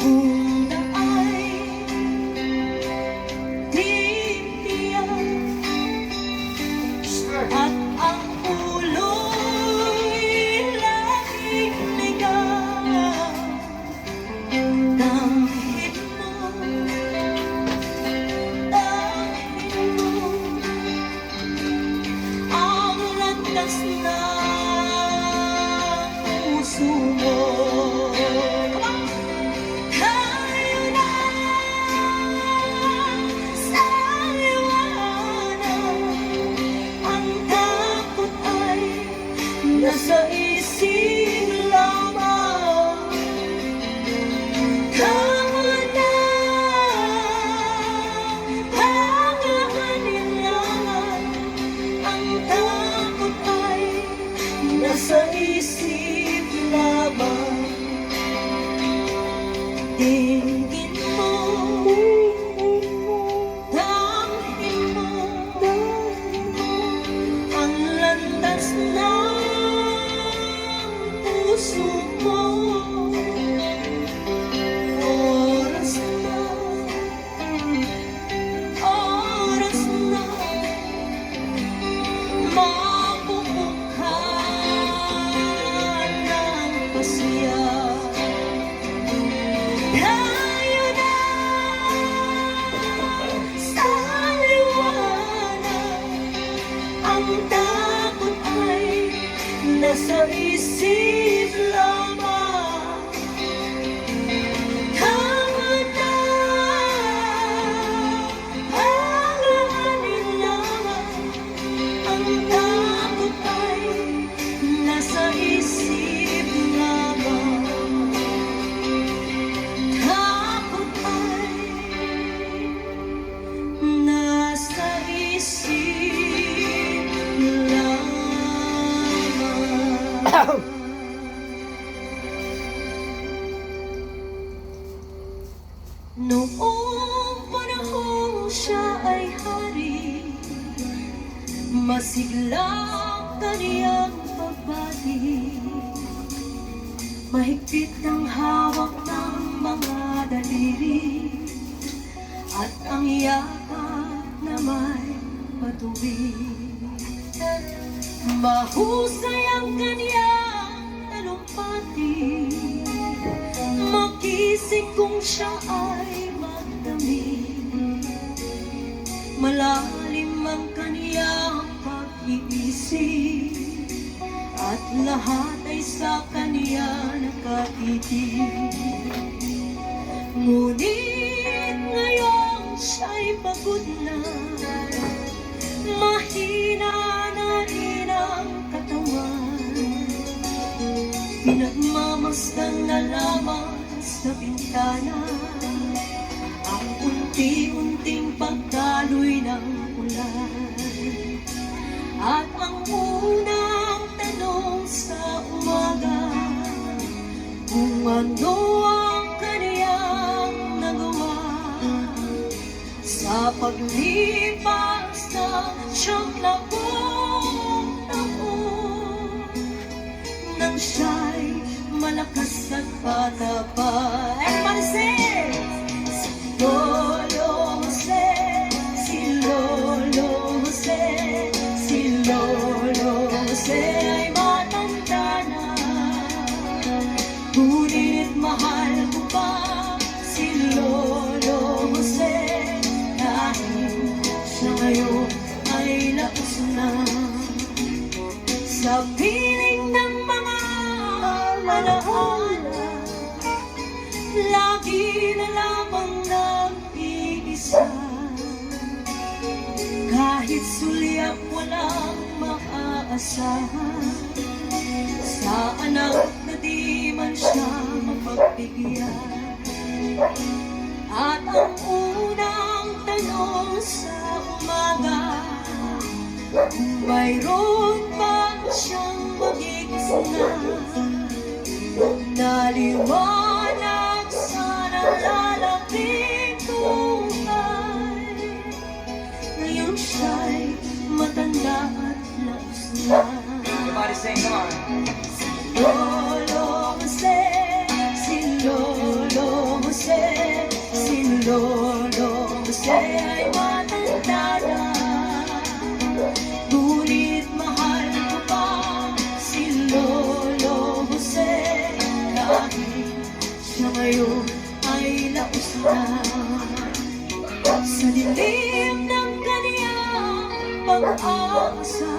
Kung ay titiyak at ang ulo'y laging ligaw, damhin mo ang landas ng puso mo. Tayo na sa liwanag, ang takot ay nasa isip lamang. Tayo na pag-aalinlangan, ang takot ay nasa isip lamang. Tingin mo, damhin mo ang landas ng puso mo. Oras na, oras na, mabubukhan ng pasya. Tayo na sa liwanag, ang takot ay nasa isip lamang. Tayo na pag-aalinlangan, ang takot ay nasa isip lamang. Takot ay nasa isip lamang. Noong panahong siya ay hari, masiglang kaniyang pagbati, mahigpit ang hawak ng mga daliri, at ang yakap na may patuwid. Mahusay ang kaniyang talumpati, makisig kung siya ay magdamit. Malalim ang kaniyang pag-iisip, at lahat ay sa kaniya nakatitig. Ngunit ngayong siya'y pagod na, mahina na rin ang katawan, pinagmamasdan na lamang sa bintana ang unti-unting pagdaloy ng ulan. At ang unang tanong sa umaga, kung ano ang kaniyang nagawa sa paglipas ng 70 taon, nang siya'y malakas at bata pa. Everybody sing! Si Lolo Jose, si Lolo Jose, si Lolo Jose ay matanda na, ngunit mahal ko pa si Lolo Jose, dahil siya ngayon ay laos na. Sa piling ng mga alaala, lagi na lamang nag-iisa. Kahit sulyap walang maaasahan, sa anak na di man siya mapagbigyan. At ang unang tanong sa umaga, kung mayroon ba siyang magigising na liwanag sa nalalapit tunay, ngayon siya'y matanda at laos na. Everybody sing, come on. Lolo Jose, si Lolo Jose. daos na sa dilim ng kaniyang pag-asa.